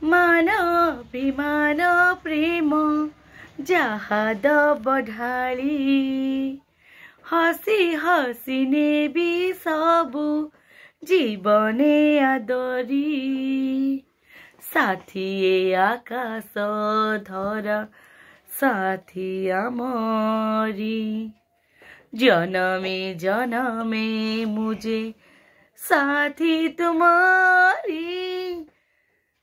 मान अभिमान प्रेम जहाद बढ़ाली हसी हसी नेबी सबु जीवने आदरी साथी आकाश धरा साथी आमरी जन्मे जन्मे मुझे साथी तुम्हारी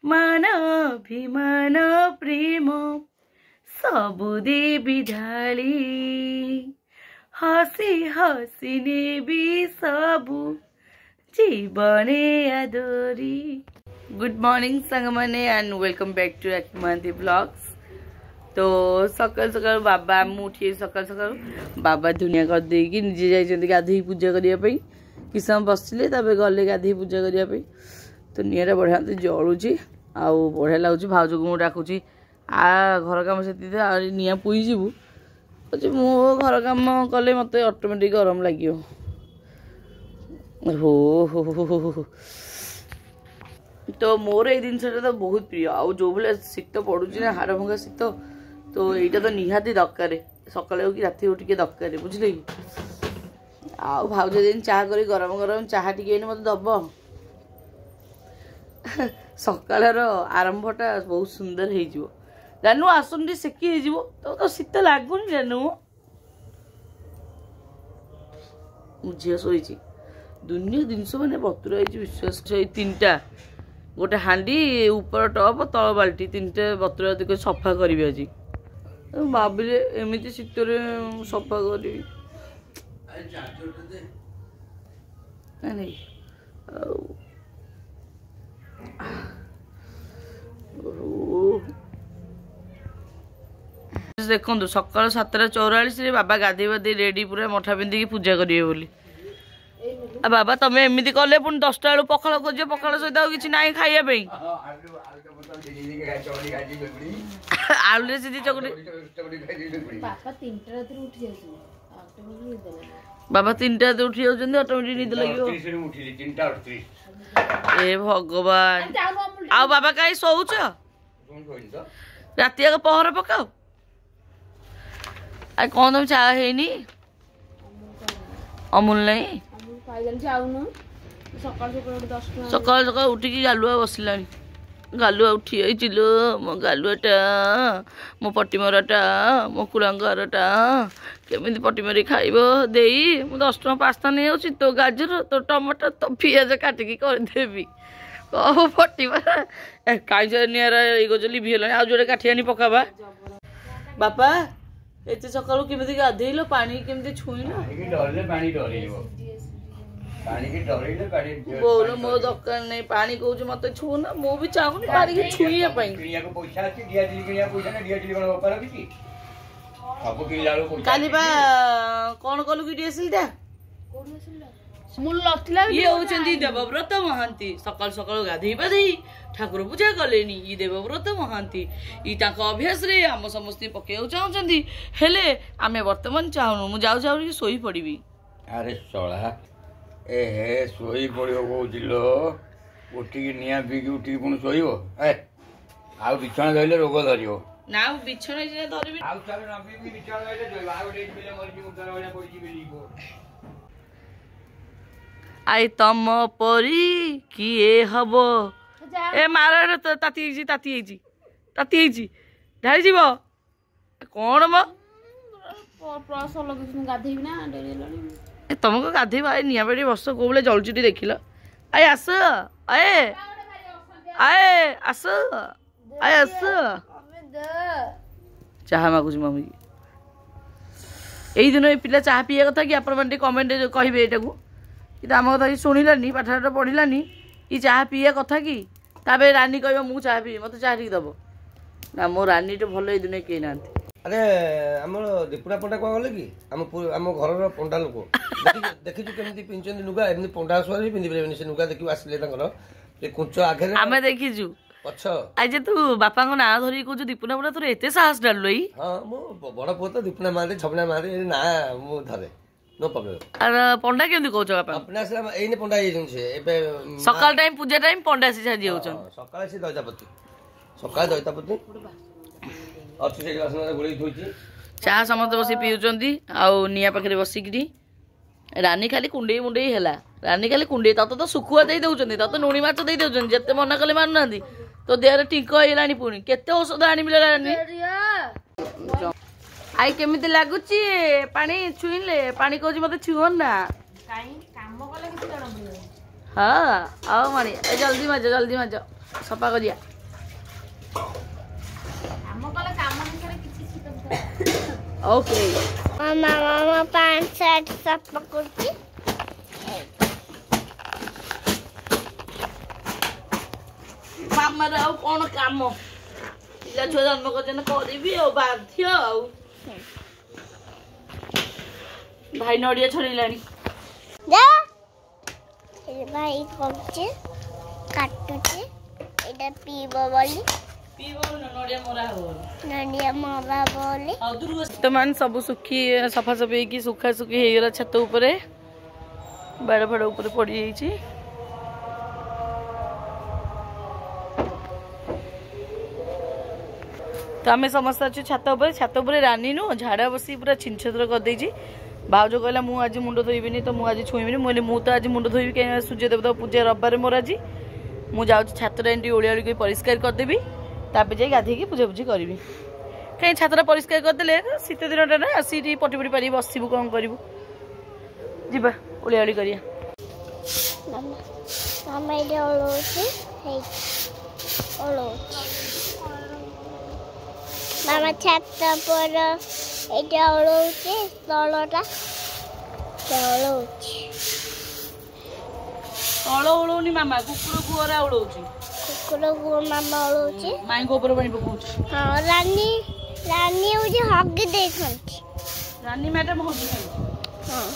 मान अभिमान प्रेम सबु देवी ढाली हसी हसी नेबी सबु जीवने आदरी। गुड मॉर्निंग सांग मैंने and welcome back to Rakhi Mohanty blogs. तो सकाल सकाल बाबा मुठिए सकाल सकाल बाबा धुनिया कर देकी निजे जाइछन्ती गाधी पूजा करिया पई कि समय बसले तबे गले गाधी पूजा करिया पई। तो नियारा बढ़िया जलुची आउ बढ़िया लगुच भाउज को मु डाकुची आ घर काम से निया पुई जीवु अच्छे मो घर काम कले मत ऑटोमेटिक गरम लगियो। हो हो तो मोर ये जिनसा तो बहुत प्रिय आउ जो भाई शीत पड़ुची ना हाड़ भंगा शीत तो यहाँ तो निहाती दरकार सकाले कि राति टिके दरकार बुझे कि आउ भाउज दिन चाह कर गरम गरम चाह टे मत दब सकाळर आरंभटा बहुत सुंदर हो जानू आसन सेकी तो शीत लगुनि जानू झील शोची दुनिया जिनस मैंने बतुराई विश्वास तीनटा गोटे हांडी ऊपर टप तल बाल्टी तीनटा बतुरा सफा करी आज भाविले एमती शीत सफा करी देखो सकाल 7:44 बाबा गाधे बाधे रेडी पूरा मठा पिंधिकी पूजा करिए बोली बाबा तुम एमती कले पुणी 10टा बेलू पखाल खोज पखाल सहित किसी ना खाइबा आलू सीधी चकुटी बाबा 3टा उठी जाऊँ ऑटोमेटिक निद लगे ए भगवान आ बाबा कहीं शोच राति पहर पकाओ आ कौन तुम चाह है अमूल नहीं सकाल सकाल उठिकी गालुआ बसला गालुआ उठी लो मो गालुआटा मो पटिमराटा मो कुलांगारटा केमी पटिमरी खाइब दे मु 10 टଙ୍କା पास्ता नहीं आउची तो गाजर तो टमाटर तो पियाज काटिकी करदेवी कह पटिमरा कहीं निरा ये गजली भी है आज जोड़े काठी आनी पकाबा बापा एत सका केमी गाधेल पानी केमी छुईन बोल मो दरकार नहीं पानी कौच मत छू ना मु भी चाहूनी पानी की छुईया काली बा कौन कलु कि डीएसएल ये होचंदी देवव्रत महांती सकाल सकाल गाधई पाधई ठाकुर पूजा कलेनी ये देवव्रत महांती ई ताका अभ्यास रे हम समस्त पकेउ चाहउचंदी हेले आमे वर्तमान चाहनु मु जाउ जाउ सोई पड़ीबी अरे सळा ए हे सोई पड़ियो कहूलो उठिकी निया पीकी उठिकी पुणी शोइब ए आ बिछଣା धरले रोग धरियो ना बिछଣା जे धरबी आ चाले ना पीकी बिछଣା धरले जोइ आ गोटे बिले मरजी उतार वाला पड़जी बेलीको आई तम परी किए हबो ए मार ताती ढाई जीव कौन म प्रस लगे गाधेबी ना डेरी लड़ी तुमको गाधे भाई निया बेटी बस को बोले जलचुटी देखिल आए आस आए आए आस आए आस चाह मागुच मम्मी यही दिन ये पिला चाह पीया कथा कि आपण मैंने कमेंट कहे यहाँ कि आम कथा शुणिलानी पाठटा पढ़िलानी कि चाह पीया कथा कि ताबे रानी कह मु चाह पी मत चाह टी दब ना मो रानी तो भल दिन कहीं ना अरे आम दीपुरा पंडा क्या गले कि आम घर पंडा लोक देखी केमी पिंधुच्च लुगा एमती पंडा शुआ पिंधि पारे से लुगा देखिए आसिले कुंच आगे आम देखीचु पछ आज तू बापा ना धरिक कह दीपुना पुरा तोर एत साहस डालु हाँ मो बड़ पुओ तो दीपुना मारे छपना मारे ना मु धरे नो प्रॉब्लम अरे पंडा केमती कहछ बापा अपना से एने पंडा ये से एबे सकाल टाइम पूजा टाइम पंडा से छाजी होछन सकाल से दजापति ସକାଳେ ଦଇତାପତି ଅଛି ସେଠି ବାସନରେ ଗୋଳେଇ ଥୋଇଛି। ଚାହା ସମସ୍ତେ ବସି ପିଉଛନ୍ତି ଆଉ ନିଆଁ ପାଖରେ ବସିକିରି। ରାନୀ ଖାଲି କୁଣ୍ଡେଇ ମୁଣ୍ଡେଇ ହେଲା। ରାନୀ ଖାଲି କୁଣ୍ଡେଇ ତତେ ତ ଶୁଖୁଆ ଦେଇ ଦେଉଛନ୍ତି, ତତେ ଲୁଣି ମାଛ ଦେଇ ଦେଉଛନ୍ତି, ଯେତେ ମନା କଲେ ମାନୁନାହାନ୍ତି। ତୋ ଦେହରେ ଟିଙ୍କ ହେଇଗଲାଣି, ପୁଣି କେତେ ଔଷଧ ଆଣିବି ରାନୀ। ଆଇ କେମିତି ଲାଗୁଛି ପାଣି ଛୁଇଁଲେ? ପାଣି କହୁଛି ମତେ ଛୁଅ ନା। ହଁ ଆଉ ମାରି ଜଲ୍ଦି ମାଜ ସଫା କରିବା। ଓକେ ମାମା ପ୍ୟାଣ୍ଟ ସାର୍ଟ ସଫା କରୁଛି। ମାମାର ଆଉ କଣ କାମ, ପିଲା ଛୁଆ ଜନ୍ମ କରିଛନ୍ତି କରିବି ଆଉ ବାଧ୍ୟ। ଆଉ ଭାଇ ନଡିଆ ଛଡେଇଲାଣି। ଭାଇ କରୁଛି କାଟୁଛି, ଏଇଟା ପିଇବ ବୋଲି, ନଡ଼ିଆ ମରା ବୋଲି। ବର୍ତ୍ତମାନ ସବୁ ଶୁଖି ସଫାସଫି ହେଇକି ଶୁଖାଶୁଖି ହେଇଗଲା। ଛାତ ଉପରେ ବାଡ଼ ଫାଡ଼ ଉପରେ ପଡ଼ିଯାଇଛି। ତ ଆମେ ସମସ୍ତେ ଅଛୁ ଛାତ ଉପରେ। ଛାତ ଉପରେ ରାନୀ ନୁ ଝାଡ଼ା ବସି ପୁରା ଛିନଛତ୍ର କରିଦେଇଛି। ଭାଉଜ କହିଲା ମୁଁ ଆଜି ମୁଣ୍ଡ ଧୋଇବିନି, ତ ମୁଁ ଆଜି ଛୁଇଁବିନି। ମୁଁ କହିଲି ମୁଁ ତ ଆଜି ମୁଣ୍ଡ ଧୋଇବି, କାହିଁକିନା ସୂର୍ଯ୍ୟ ଦେବତା ପୂଜା ରବିବାର ମୋର ଆଜି। ମୁଁ ଯାଉଛି ଛାତଟା ଏମିତି ଓଳି ଓଳିକି ପରିଷ୍କାର କରିଦେବି, ତାପରେ ଯାଇ ଗାଧେଇକି ପୂଜାପୂଜି କରିବି। କାହିଁ ଛାତଟା ପରିଷ୍କାର କରିଦେଲେ ଶୀତ ଦିନଟା ନା, ଆସିକି ପଟି ପଟି ପାରିବି, ବସିବୁ, କ'ଣ କରିବୁ। ଯିବା ଓଳି ଓଳି କରିବା। ମାମା ଛାତ પર ଏଇଟା ଓଳଉଛି, ତଳଟା ଓଳଉଛି। ତଳ ଓଳଉନି ମାମା, କୁକୁର ଗୁଅରା ଓଳଉଛି। କୁକୁର ଗୁଅ ମାମା ଓଳଉଛି, ମାଇଙ୍କ ଉପରେ ପାଣି ପକଉଛି। ହଁ ରାନୀ ହଉଛି ହଗି ଦେଇଛନ୍ତି। ରାନୀ ମ୍ୟାଡାମ ହଗି ଖାଇଛି। ହଁ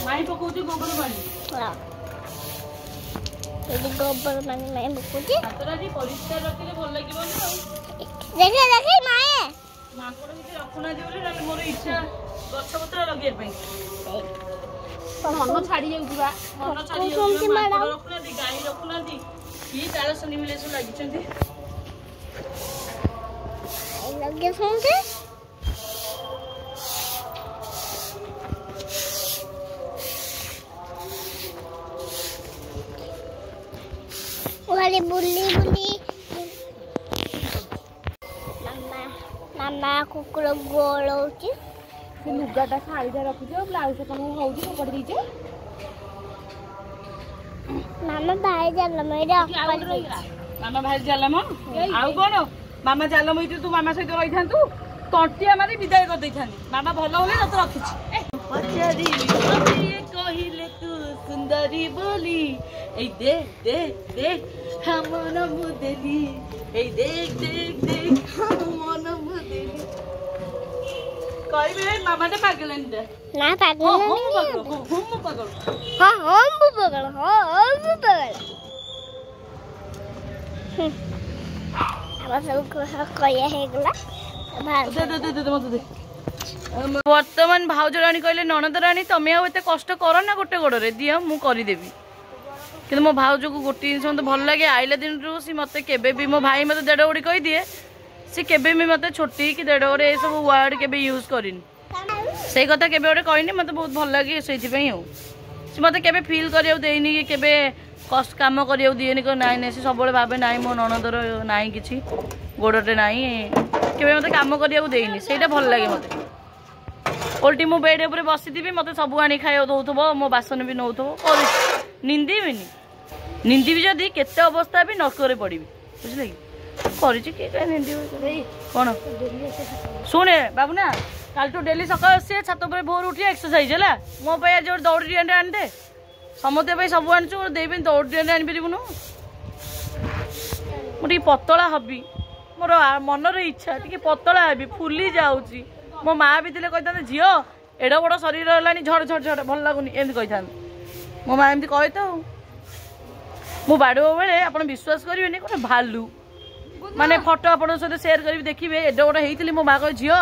ମାଇଁ ପକଉଛି ଗୋବର ପାଣି। ଏଠି ଗୋବର ପାଣି ମାଇଁ ପକଉଛି। ହାତଟା ଟିକେ ପରିଷ୍କାର ରଖିଲେ ଭଲ ଲାଗିବ ନା। ଦେଖେ ମାଏ ମାଙ୍କଡ଼ କିଛି ରଖୁନାହାନ୍ତି ବୋଲି, ନହେଲେ ମୋର ଇଚ୍ଛା ଗଛ ପତ୍ର ଲଗେଇବା ପାଇଁ। ମନ ଛାଡି ଯାଉଛି ବା, ମନ ଛାଡି ଯାଉଛି। ମାଙ୍କଡ଼ ରଖୁନାହାନ୍ତି, ଗାଈ ରଖୁନାହାନ୍ତି, କି ତାଳ ଶନି ମିଳେ ସବୁ ଲାଗିଛନ୍ତି। ଲଗେଇଛନ୍ତି। ବୁଲି ବୁଲି ମାମା କୁକୁର ଗୋଳଉଛି। ସେ ଲୁଗାଟା ଶାଢ଼ୀଟା ରଖିଛ, ବ୍ଲାଉଜ ତମକୁ ହଉଛି ଫୋପାଡ଼ି ଦେଇଛ। ମାମା ଭାଇ ଜାଲ ମାମା ଭାଇ ଜାଲମ ଆଉ କଣ ମାମା ଜାଲମ ହେଇଥିବ, ତୁ ମାମା ସହିତ ରହିଥାନ୍ତୁ, ତଣ୍ଟିଆ ମାରି ବିଦାୟ କରିଦେଇଥାନ୍ତି। ମାମା ଭଲ ହେଲେ ତତେ ରଖିଛି। କହିଲେ ତୁ ସୁନ୍ଦରୀ ବୋଲି, ଏଇ ଦେଖ ମନ ମୁଁ ଦେଲି, ଏଇ ଦେଖ ମନ ମୁଁ ଦେଲି। କହିବେ ମାମାଟା ପାଗଳାନିଟା ନା ପାଗଳ ମୁଁ ପାଗଳ। ବର୍ତ୍ତମାନ ଭାଉଜ ରାଣୀ କହିଲେ ନଣନ୍ଦ ରାଣୀ ତମେ ଆଉ ଏତେ କଷ୍ଟ କର ନା, ଗୋଟେ ଗୋଡରେ ଦିଅ ମୁଁ କରିଦେବି। କିନ୍ତୁ ମୋ ଭାଉଜକୁ ଗୋଟିଏ ଜିନିଷ ମତେ ଭଲ ଲାଗେ, ଆଇଲା ଦିନରୁ ସେ ମତେ କେବେ ବି, ମୋ ଭାଇ ମତେ ଦେଢ ଗୋଡ଼ି କହିଦିଏ, ସେ କେବେ ବି ମତେ ଛୋଟି କି ଦେଢ ଗୋଡ଼ି ଏସବୁ ୱାର୍ଡ କେବେ ୟୁଜ କରିନି। ସେଇ କଥା କେବେ ଗୋଟେ କହିନି, ମତେ ବହୁତ ଭଲ ଲାଗେ ସେଇଥିପାଇଁ। ଆଉ ସେ ମତେ କେବେ ଫିଲ୍ କରିବାକୁ ଦେଇନି କି କେବେ କଷ୍ଟ କାମ କରିବାକୁ ଦିଏନି। ନାଇଁ ସେ ସବୁବେଳେ ଭାବେ ନାଇଁ ମୋ ନଣନ୍ଦର ନାହିଁ କିଛି ଗୋଡ଼ଟେ ନାହିଁ, କେବେ ମତେ କାମ କରିବାକୁ ଦେଇନି। ସେଇଟା ଭଲ ଲାଗେ ମତେ। ଓଲଟି ମୁଁ ବେଡ୍ ଉପରେ ବସିଥିବି, ମତେ ସବୁ ଆଣି ଖାଇବାକୁ ଦଉଥିବ, ମୋ ବାସନ ବି ନଉଥିବ, ନିନ୍ଦିବି ଯଦି କେତେ ଅବସ୍ଥା ବି ନକରେ ପଡିବି, ବୁଝିଲେ କି। କରିଛି କିଏ କାହିଁ ନିନ୍ଦିବ କଣ। ଶୁଣେ ବାବୁ ନା, କାଲିଠୁ ଡେଲି ସକାଳ ଆସିବେ ଛାତ ଉପରେ ଭୋର ଉଠିବା ଏକ୍ସରସାଇଜ ହେଲା। ମୋ ପାଇଁ ଆଜି ଗୋଟେ ଦୌଡ଼ି ଡିଆଁଟେ ଆଣିଦେ, ସମସ୍ତେ ପାଇଁ ସବୁ ଆଣିଛୁ, ଦେଇ ପାଇଁ ଦୌଡ଼ି ଡିଆଁଟେ ଆଣିପାରିବୁନୁ। ମୁଁ ଟିକେ ପତଳା ହବି, ମୋର ମନର ଇଚ୍ଛା ଟିକେ ପତଳା ହେବି, ଫୁଲି ଯାଉଛି। ମୋ ମା ବି ଥିଲେ କହିଥାନ୍ତେ ଝିଅ ଏଡ ବଡ ଶରୀର ହେଲାଣି, ଝଡ଼ ଭଲ ଲାଗୁନି, ଏମିତି କହିଥାନ୍ତେ। ମୋ ମା ଏମିତି କହେ ତ। ମୁଁ ବାଡ଼ୁଅ ବେଳେ ଆପଣ ବିଶ୍ୱାସ କରିବେନି, ଗୋଟେ ଭାଲୁ ମାନେ ଫଟୋ ଆପଣଙ୍କ ସହିତ ସେୟାର କରିବି, ଦେଖିବେ ଏଡ ବଡ ହେଇଥିଲି। ମୋ ମା କହେ ଝିଅ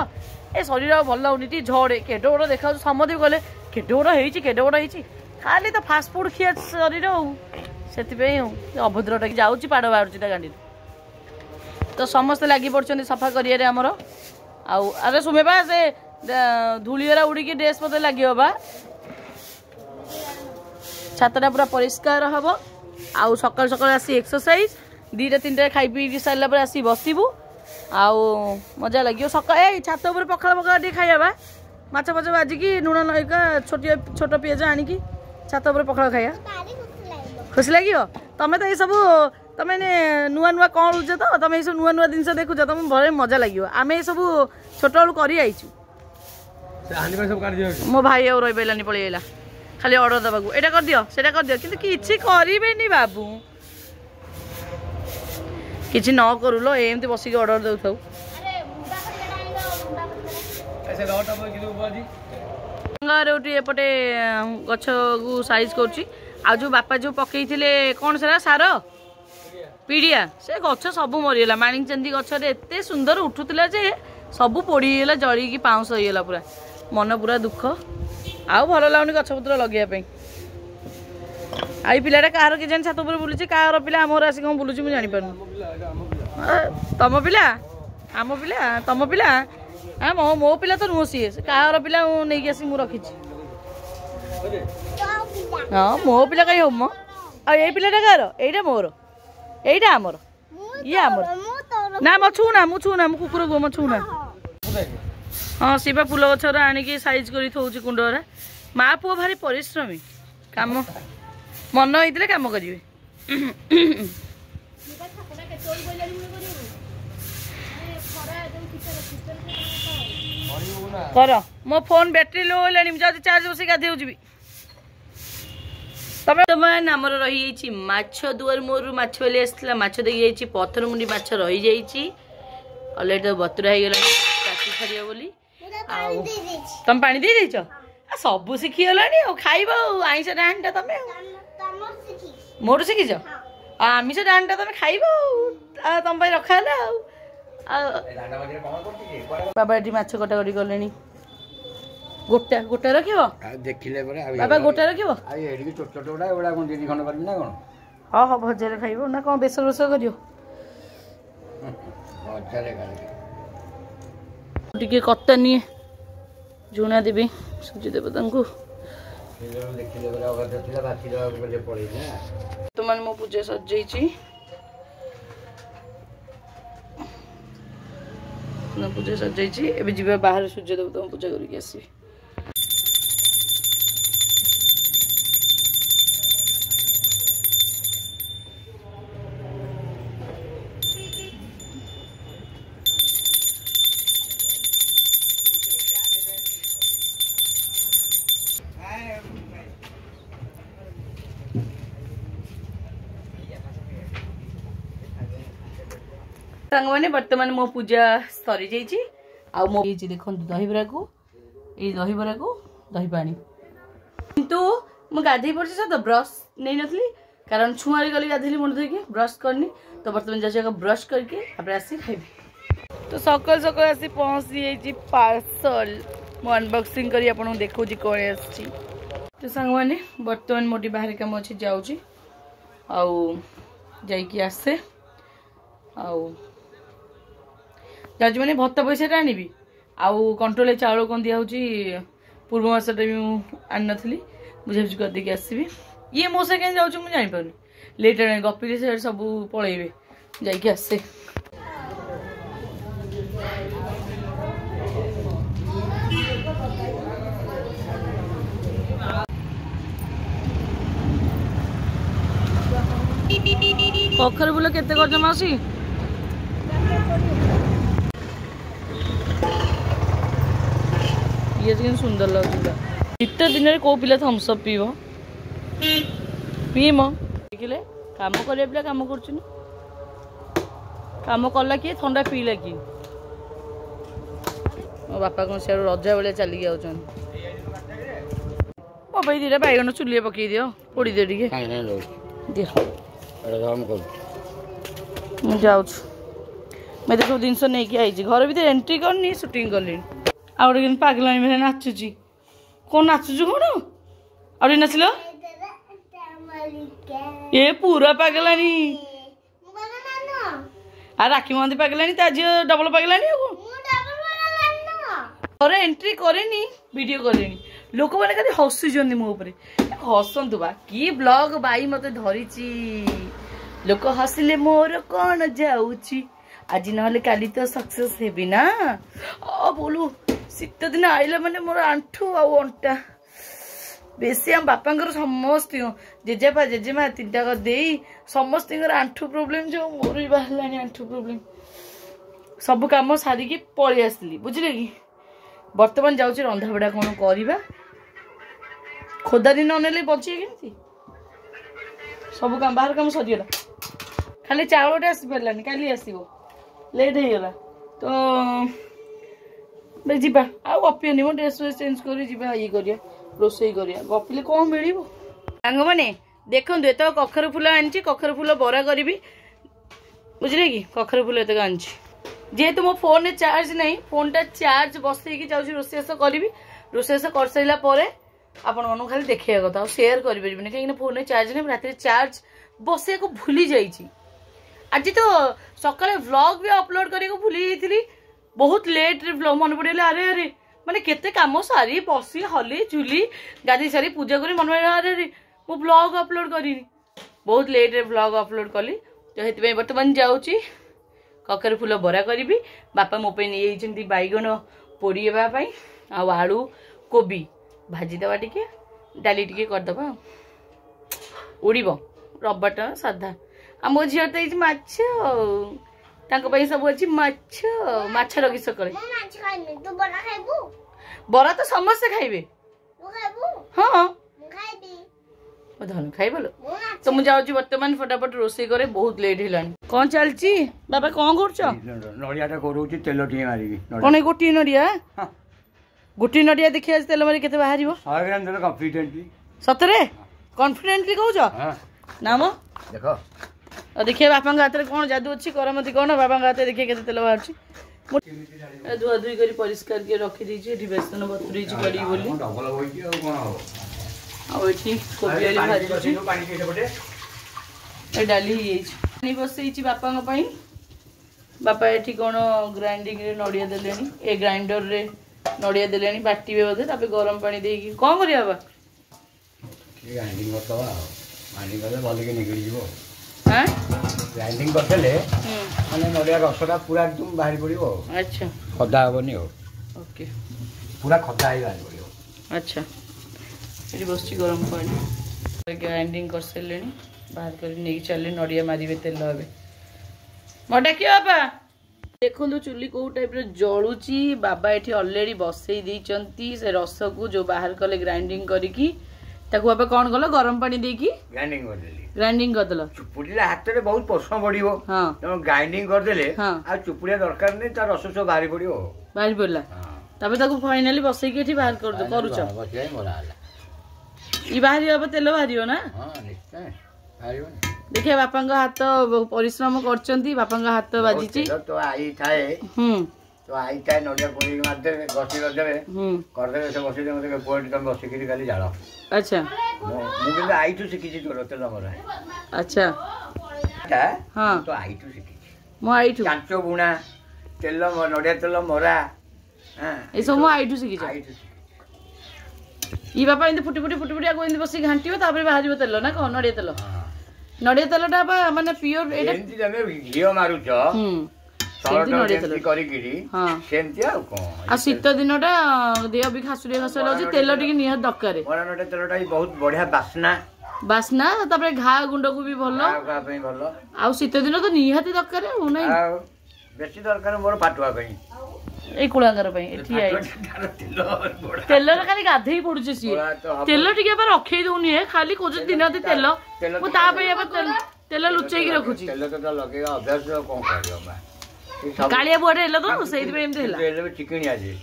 ଏ ଶରୀର ଆଉ ଭଲ ଲାଗୁନି, ଟିକେ ଝଡ଼େ, କେଡ ବଡ ଦେଖାଯାଉଛି। ସମସ୍ତେ କହିଲେ କେଡ ବଡ ହେଇଛି, ଖାଲି ତ ଫାଷ୍ଟ ଫୁଡ ଖିଆ ଶରୀର ଆଉ। ସେଥିପାଇଁ ଆଉ ଅଭଦ୍ରଟା କି ଯାଉଛି ପାଡ଼ ବାହାରୁଛି ତା ଗାଣ୍ଡିରୁ। तो समस्ते लगी पड़छन सफा करिए आमर आउ अरे सुमे बा से धूलीरा उड़ी ड्रेस मत लगे बा छातटा पूरा परिष्कार हम आउ सकाल सकाल आसी एक्सरसाइज 2टा 3टा खाई पी सारा पर आसी बसबू आउ मजा लगे सकाल ए छात उपर पखाड़ पखाड़ टे खाइबा माछ फाछ बाजिकी लुण लगा छोट पिज आणिकी छात उपर पखाड़ खाइबा खुशी लगे तमें तो ये सब तुम नुआ नुआ कौन रुच तो तुम ये सब नुआ नुआ जिन देखुच तुम भले मजा लगे आम ये सब छोट बेलू कर मो भाई आउ रही पारानी पलैला खाली ऑर्डर दबाकू एटा कर दियो सेटा कर दियो किंतु किछि करिबेनी बाबू किछि न करू लो एमती बसी के ऑर्डर देउ थाउ ऐसे लौट अब किलो बाजी गारे उठी एपटे गछ को साइज करछि आ जो बापा जो पकई थिले कोन सेरा सार पीडिया से गछ सब मरियला माणिक चंदी गछ रे एते सुंदर उठुतिला जे सब पोड़ी गेला जळी की पाउस होइला पूरा मन पूरा दुख आउ भल लगुनि गछपत्र लगे आई पिलाटा कहार के छात उपर बुलूची कहार पिला आमर आसी कौन बुलूची मुझे जानी पारनु तम पिला आम पिला तम पिला हाँ मो पिला तो नुह सी कहार पिला नहीं आसी मु रखी हाँ मो पिला कहीं हम आई पिलाटा कहार एटा मोर एटा आमर ये आमर ना मो छूना मु कुकुर को मो छूना हाँ सी फूल गचर आणिकी साइज कर थोची कुंडरा माँ पुओ भारी परिश्रमी काम मन होते कम करेंगे कर मो फोन बैटेरी लो है जाऊँ चार्ज बस गाधे जी तमें आमर रही माछ दुआर मोर माछ बेली आसला माछ देखी पत्थर मुंडी माछ रही जाइए अलरेडी तो बतुरा हो गला काटी छाड़ बोली तुम पानी दे देच सब शिखीगला खाइब आईस डांटा तुम मोर शिखीच आमिष डांटा तुम खाइब तुम रखा बाबा ये माछ कटाकटी कले गोटा गोटा रख देखिले बाबा गोटा रख छोट छोट गुड़ा एगुड़ा कौन 2 खंड कर ना कौन हाँ हाँ भजा खाइब ना कौन बेसर बेसर कर टिके कत्ता नहीं झुना देवी सूजी देवता तुम मो पूजा सजाई पूजा सजाई एवं जी बाहर सूर्य देवता पूजा करके आसि सांग मैंने बर्तमान मो पूजा सरी जाइए आउ मो देखो दहीबरा को ये दहीबरा को दही पानी किंतु मु गाधे पड़ी तो ब्रश नहीं नथली कारण छुआरी गली गाधेली मुंड धोके ब्रश करनी तो बर्तमान जाए ब्रश करके आसी खाइबी तो सकाल सकाल आसी पहुँच जाइए पार्सल मो अनबॉक्सिंग करी आपन देखो जी कौन आसी तो सांग मैंने बर्तमान मोटी बाहर काम अच्छी जाऊँगी आउ जाइए आसे आउ जाऊँ मैंने भत्ता पैसा आनबी आउ कंट्रोल चाउल कौन दिखाऊँगी पूर्व मसटा भी आनी नी बुझाबुझी करदेकी आसबि ये मो से कहीं जाऊँ मुझे जापर लेट आने गपी से सब पलैबे जाइए आसे कखर बुल केते कर मासी ये सुंदर लगुला शीत दिन में कौ पिला थम्सअप पीब पीम देखिले काम कर पिला काम कर काम कला किए थंडा पीला किए मो बापा कौन से रजा बेले चलिक जाऊँ मो भाई 2टा बैगन चुलिए पकई दियो पोड़ी दे टे दियो मुझे जाऊँ मैं सब जिन नहीं आई घर भर एंट्री करनी शूटिंग कली आ गए पागलानी मेरे नाचुची कौन नाचुचु कौन आउे नाचिल ये पूरा पागलानी आ राखी महंती पागलानी ता झील डबल पागलानी अरे एंट्री करेनी वीडियो करेनी लोक मैंने खाली हसुचंदी मो ऊपर हसंतु बा की ब्लॉग बाई मते धरिची लोक हसिले मोर कौन जाऊची आज नहले काली तो सक्सेस हेबी ना बोलू शीत दिन आइला माने मोर आंठू आ अंटा बेसी आम बापांकर समस्त जेजेपा जेजेमा तीनटा दे समस्त आंठू प्रोब्लेम जो मोर भी बाहर आंठू प्रोब्लेम सब कम सारिकी पलि आसली बुझे कि बर्तमान जाऊँ रंधा बड़ा कौन करवा खोदारी ननेले बचे केमती सब काम बाहर काम सरीगला खाली चावलटे आसी पारानी काली आसो लेट होगा तो जीवा आ गपिनी मो ड्रेस व्रेस चेंज कर ये करिया रोसई करिया गपिले कौन मिल सांग मैंने देखो एत कखर फूल आनी कखर फूल बरा करी बुझे कि कखर फूल एतक आनी जेहेतु मो फोन में चार्ज नहीं फोन टा चार्ज बसई जाऊँ रोषेस करी रोषेस कर सारा आपण मन खाली देखा कथा और सेयार करें कहीं फोन में चार्ज नहीं रात चार्ज बसैया को भूली जाइए आज तो सकाले व्लॉग भी अपलोड करके भूली जाइली बहुत लेट रे व्लॉग मन पड़ा अरे अरे माने केते काम सारी बसी हली झुली गाधी सारी पूजा करी मन पड़ा अरे अरे मु व्लॉग अपलोड करी बहुत लेट रे व्लॉग अपलोड कली तो हेतु बर्तमान जाऊँगी कखर फूल बरा करी बापा मो पे नहीं बैगन पोड़ापी आलू कोबी भाजीदे टी डाली टी करदे उड़ब रबट साधा आ मो झील तो माछ सब अच्छी माछ रखी सकाଳେ बरा तो समस्ते खाइबे हाँ धन खाइबल तो मुझे जाऊँ बर्तमान फटाफट रोषे करे बहुत लेट है कौन चलची बाबा कौन कर तेल टी मारी कौन गोटे नड़िया गोटे नड़िया देखिए आज तेल मारी केते बाहर 100 ग्राम तेल कॉन्फिडेंटली सतरे कॉन्फिडेंटली कहूछ ना मो देखो देखिए बापा हाथ में कौन जादू अच्छी करमती कौन बाबा हाथ देखिए केते तेल बाहर धुआ धुई कर परिष्कार के रखी देछि बेसन बतुरी करी बोली डबल होई आ कोन हो कोबी वाली भाजी ए डाली पानी बसई बापा बापा ये कौन ग्राइंडिंग रे नड़िया देले ए ग्राइंडर रे नड़िया देले बाटे बोधे तापर गरम पानी दे कौन कर बाबा ग्राइंडिंग करदवा ग्राइंडिंग करले भल के निकली जीवो हां ग्राइंडिंग करले माने नड़िया रसटा पूरा एकदम बाहरी पड़िबो अच्छा खदा होबनी हो ओके पूरा खदा ही बाहरी पड़िबो अच्छा ये बस गरम पानी ग्राइंडिंग कर सारे बाहर कर नहीं चले नड़िया मारे तेल हे मटा कि बाबा देखो चुली कौ टाइप जलुची बाबा ये अलरेडी बसई देती से रस को जो बाहर कले ग्राइंडिंग करके बाबा कौन कल गरम पानी देकी ग्राइंडिंग करदेल चुपुड़िया हाथ में बहुत पसंद पड़ो तेणु ग्राइंडिंग करदे आ चुपुड़िया दरकार नहीं तार रस सब बाहरी पड़ो बाहरी पड़ा तापर फाइनाली बसई बाहर करुच ये बाहरी हम तेल बाहर ना देखिए बापा हाथ परिश्रम कर बापा हाथ बाजी तो आई थाए तो आई थाए नड़िया पोड़ी मारदे गसी करदे से बसी दे पोड़ी तुम बसिकी खाली जाल अच्छा मुझे आई तू शिखी तोर तेल मरा अच्छा हाँ तो आई तू शिखी मो आई तू कांच बुणा तेल नड़िया तेल मरा ये सब मो आई तू शिखी ये बापा इनते फुटी फुटी फुटी फुटी आगो इनते बसी घांटियो तापर बाहर तेल ना कौन नड़िया तेल नड़िया तेलटा माने प्योर एटा एंती तमे घियो मारुछ आ शीत दिनटा देह भी खासुरी खासुरी लागे तेल टिके निहा दरकार मरानटा तेलटा बहुत बढ़िया बास्ना बास्ना तापर घा गुंड को भी भलो घा पे भलो आ शीत दिन तो निहाती दरकार हो नै बेसी दरकार मोर पाटुआ पे ए कुळांगर पे एठी आई तेल खाली गाधई पडुचे सी तेल टिके पर रखै दउनी है खाली कोज दिनते तेल मु ता पे अब तेल लुचै की रखुची तेल तो लगेगा अभ्यास कोन करियो मैं कालिया बुआटे हेला तो सही पे एमते हेला तेल चिकनिया जे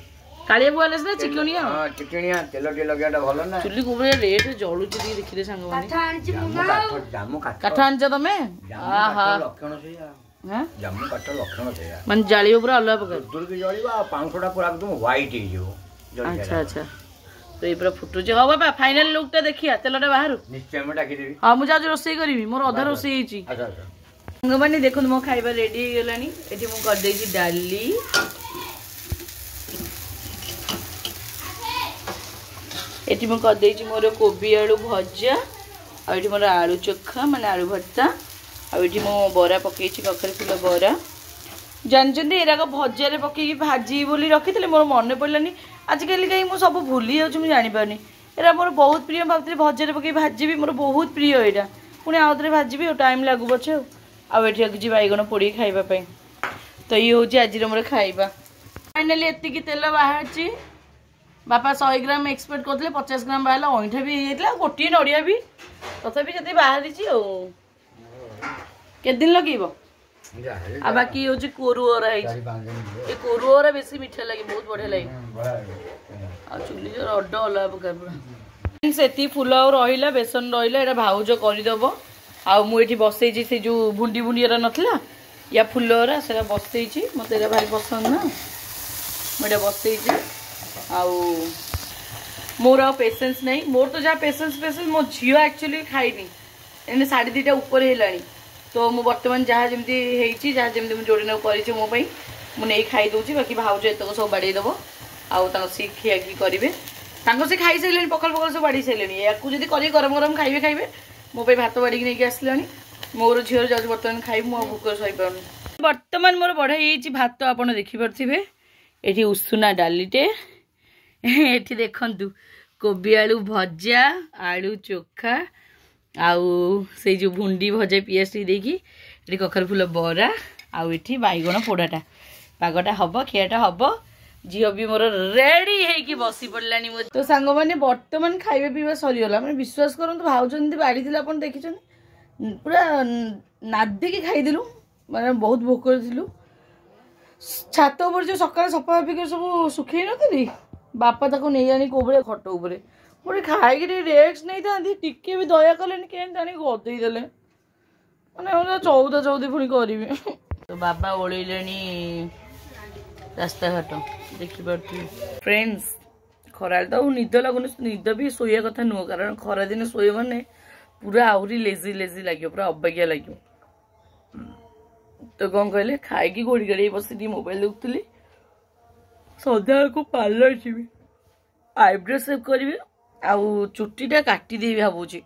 कालिया बुआले से चिकनिया हां चिकनिया तेल टे लगाटा भलो ना चुली को रेट जळुची दी देखिले संग माने काठ आनछ तमे आहा लक्षण से हां जामु काठ लक्षण से मन जालियो पूरा अलग प्रकार दूर की जळीबा पांखडा पूरा एकदम व्हाइट हे जो अच्छा अच्छा तो ये पूरा फुटू जे हो बाबा फाइनल लुक टा देखिया तेलटा बाहर निश्चय में डाकी देबी हां मु जा रोसई करबी मोर आधा रोसई हिची अच्छा अच्छा मैंने देखो मो खाइबा रेडी हो गलानी एठी मु कर देछि डाली एठी मु कर देछि मोर कोबी आलू भजा आ एठी मोर आलू चोखा माने आलू भर्ता आ एठी मो बरा पकेछि कखरी फुल बरा जानचंदी एराक भजा रे पकेकी भाजी बोली रखितले मोर मन पड़लानी आजिकल कहीं मु सब भूली जाउछु मु जानि पानी एरा मोर बहुत प्रिय भाबते भजा रे पकेकी भाजी भी मोर बहुत प्रिय एटा पुणी आउथरे भाजी भी टाइम लागू पछे आउ एठी किछि बैगण पोड़ी खाइबा पई तो ये होची आज मोर खाइबा फाइनली एतिकी तेल बाहाची बापा 100 ग्राम एक्सपेक्ट करथिले 50 ग्राम बाहला ओइठा भी हेतला गोटी नडिया भी तथापि जति बाहारिची ओ के दिन लगीबो आ बाकी होची कोरुओरा है ए कोरुओरा बेसी मीठा लागे बहुत बढ़िया लागे आ चुली जो रड होला बका पूरा सेती फूल और रहिला बेसन रहिला एटा भाउज करि दबो आ मु एठी बसै छी से जो भुंडी भुंडीरा नथला या फूलरा सेरा बसै छी मते एरा भारी पसंद ना मडा बसै छी आ मोर पेशेंस नहीं मोर तो जा पेशेंस मो झियो एक्चुअली खाइनी एने 2:30 ऊपर हेलानी तो मु वर्तमान जहाँ जमती हेची जहाँ जमती मु जोड़ी न करी मो पई मु नहीं खाई दउची बाकी भाउज एतक सब बाड़ी दबो आउ ता सी खिया की करिवे तांको से खाई सैलेनी पकल पकल सब बाड़ी सैलेनी याकू जदी करी गरम गरम खाइबे खाइबे मो पे भात बाड़ी नहीं आसलानी मोर झियो जाउ वर्तमान खाइ मु भूख सही पाउनी वर्तमान मोर बढ़ा हेची भात आपण देखि परथिबे एठी उሱना डालीटे एठी देखंतु कोबी आलू भजा आलू चोखा आउ से जो भुंडी भजा पियाज देकी ये कखर फूल बरा आउ एठी बैगण पोड़ाटा पागटा हम खियाटा हम झील भी मोर रेडी है बसी पड़लानी तो सांग मैंने बर्तमान खाइबा पीवा सरीगला मैंने विश्वास करते भाउज बाड़ी थे आप देखी पूरा नादिकी खाईदेलु मैंने बहुत भोक करूँ छात उपर जो सकाल सफा कर सब सुखई नी बापा ताको नहीं आनी कोबरे खट उपर मोटे खाई रेक्स नहीं था टिके भी दया कले के गदेदेले मैंने चौदा चौदी पुणी करी तो बाबा ओल्ले रास्ता घाट देखिपे फ्रेंड्स खरा तो निद लगुन निद भी शोया कथा नुह कारण खरा दिन शोए मैंने पूरा आहरी लेजी लेजी लगे पूरा अबागिया लगे तो कौन कहले खाई गोड़ी गाड़ी बस मोबाइल देखुली सदा को पार्लर जी आईब्रो सेव करी आउ चुटीटा काटिदेवी भावुची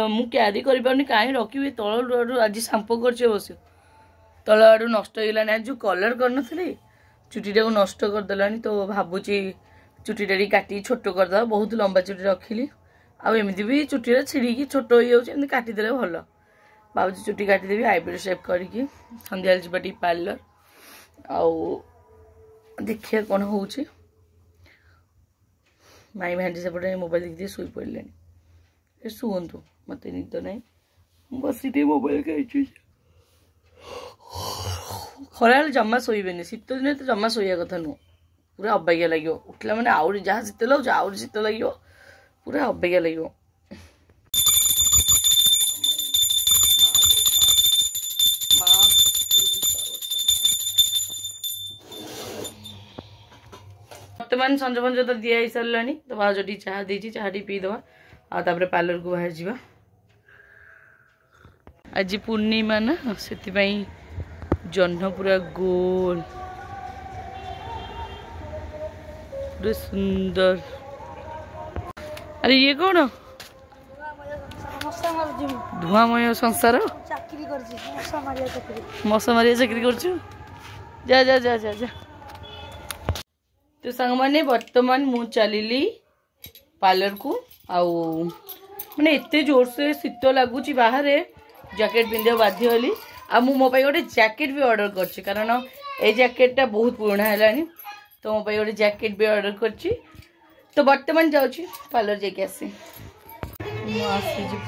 मु क्यारी करें कहीं रखी तल आज सांपो कर बस तल आड़ू नष्ट होगलानी आज जो कलर करनी चुटीटा को नष्ट करदेलानी तो भावुची चुटीटा काटी छोट करदे बहुत लंबा चुटी रखिली आमती भी चुटीरा छिड़ी छोट हो जाए काटिदेले भल भावुची चुटी काटिदेवी आईब्रो सेव करके सन्ध्या जावा टी पार्लर आउ देखिए कौन हो माई भांजी सेपटे मोबाइल देखिए शुई पड़े शुंतु मत निद ना बस मोबाइल खाई खरा जमा शोबे शीत दिन तो जमा शोया कथा नुह पूरा अबागिया लगे उठला मैंने आउरी जहाँ शीत लगे आउरी शीत लगे पूरा अबागिया लगे वर्तमान संज फंज तो दिया ही सारे तो भाज चाह देती चाह पीदवा आपर पार्लर को बाहर जावा आज पूर्णिमा ना से जह्न पूरा गोल पूरा सुंदर अरे ये कौन धुआमय संसार मशा मारिया चाकरी कर जा जा जा जा जा तो सांग मैंने वर्तमान मु चली पार्लर को आउ मैंने एत जोर से शीत लगुच बाहर जैकेट पिंधा बाध्य हली आ मो गोटे जैकेट भी ऑर्डर कर कारण ए जैकेटा बहुत पुराना है तो मो गोटे जैकेट भी ऑर्डर कर तो वर्तमान जाऊँगी पार्लर जाके आसी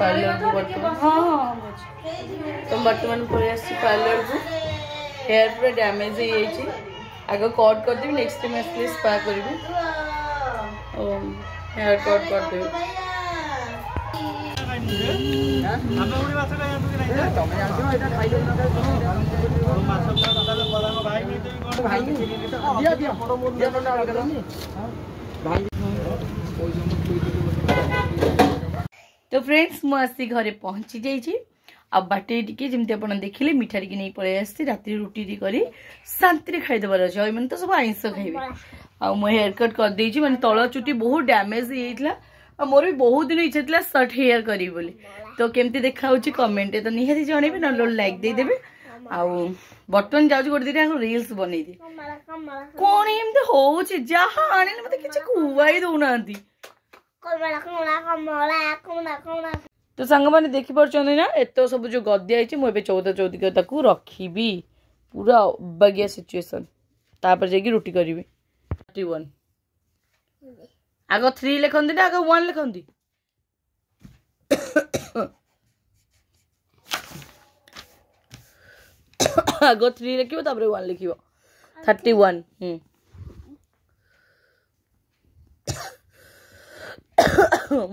पार्लर को वर्तमान हाँ हाँ तो वर्तमान पलि आसी पार्लर को हेयर पूरा डैमेज हो जाए आग कट करदेवी नेक्स्ट टाइम आसले स्पा करी हेयर कट करदेवी तो फ्रेंड्स मुझे घरे पहुँची जाइए आ बाटे टिके जमती अपन देखिले मिठा टिके नहीं पळे आस्ती राती रुटी टी करी शांति रे खाइ दबार अछि मन तो सब आइंस खाइबे आ मो हेयर कट कर देई छी माने तळ चुटी बहुत डैमेज हेइतला आ मोर भी बहुत दिन इच्छा थिला शॉर्ट हेयर करी बोली तो केमती देखा होची कमेंट तो निहाती जणेबे न लाइक दे देबे आ बर्तन जाउची गोटे दिटा रील्स बनै दे कोन एमते होची जहा आनिले मते किछ कुवाई दउनांती तो सांग माने देखि परछन ना एतो सब जो गद्दी आइछि मो एबे 14 ताकू रखिबी पूरा बगिया सिचुएशन तापर जेकी रोटी करिवि 31 आगो 3 लिखंदी ना आगो 1 लिखंदी आगो 3 लिखिबो तापर 1 लिखिबो 31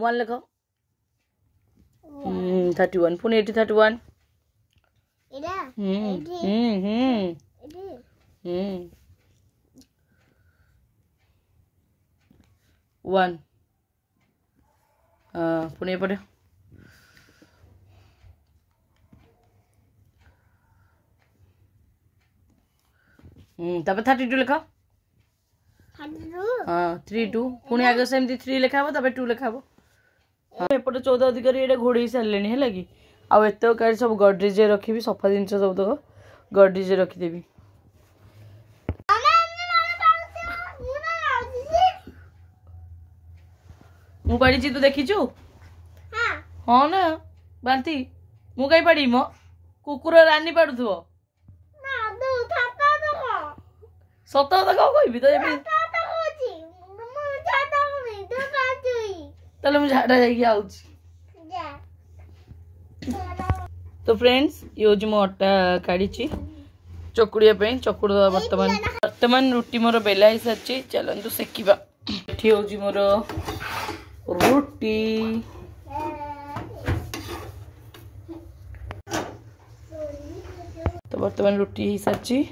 1 लिखो 31 पुनी 31 इडा 1 पुनी पड़े तब 32 लिखा 32 पुनी आगे सेमती 3 लिखाबो तब 2 लिखाबो एपटे 14 अधिकारी एटा घोड़े सारलेनी है लगी आ एतो कारी सब गडरेज रखिबी सफा जिंस सब तक गडरेज रखी देबी मु पड़ी छी तू देखिछु हां ना बांती मु काई पड़ी मो कुकुर रानी पड़ुथबो ना दो थाता तो सत कथा कहबी तो एबे तले मु झाड़ा जाई आउची तो फ्रेंड्स यो जो मो आटा काढी छी चकुड़िया पे चकुड़ वर्तमान रुटी मोर बेला ही साची चलंतु सेकिबा एठी हो जी मोर रुटी तो वर्तमान रुटी ही साची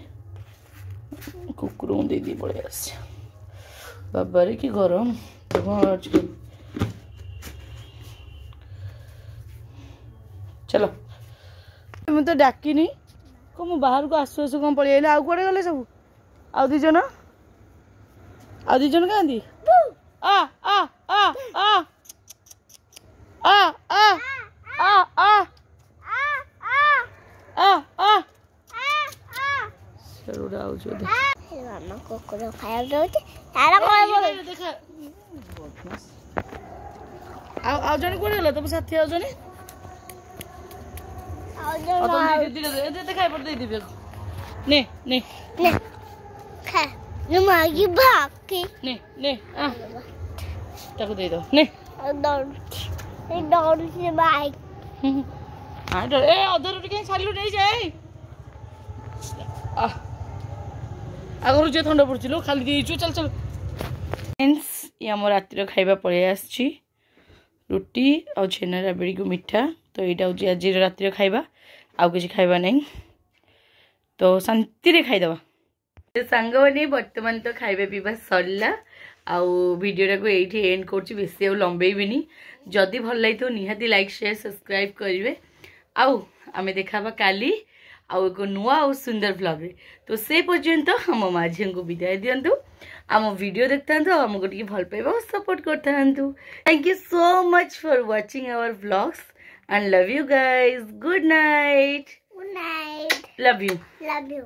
कुकुर दे दी पड़े आस बाबा रे की गरम चलो मुझे तो डाकिनी को मु बाहर को आसु आसु कौन पड़े आउ कड़े गले सब आउ दी जन कहती आ आ आ आ आ आ आ आ आ आ सरुड़ा आउ जो दे मामा कुकुर खाया दउते तारा कोइ बोल देखा आउ जने कोड़े गला तब साथी आउ जने दे दिखाई पड़ दे दे ने ने ने खा न मागी भाकी ने आ ताको दे दो ने दौड़ से बाइक हां डर ए अधर रोटी के छालू नहीं जाए आ आगरु जे ठंडा पड़छिलो खाली देइछु चल चल फ्रेंड्स ये हम राती रो खाइबा पळे आछी रुटी और छेना राबड़ी को मिठा तो यहाँ हूँ आज रातिर खाइबा आउ किसी खाइबा नहीं तो शांति रे खाइदबा सांग मैंने बर्तमान तो खाइबा पीवा सरला आउ वीडियो को ये एंड कर बेसी आउ लंबेबी जदि भल लगे निहाती लाइक शेयर सब्सक्राइब करेंगे आउ आम देखा काली आउ एक नुआ और सुंदर व्लॉग रे तो से पर्यंत हम माझी को विदाय दिंतु आम वीडियो देखता आमको टी भल पाइबा सपोर्ट करता thank you so much for watching our vlogs and love you guys. Good night. Good night. Love you. Love you.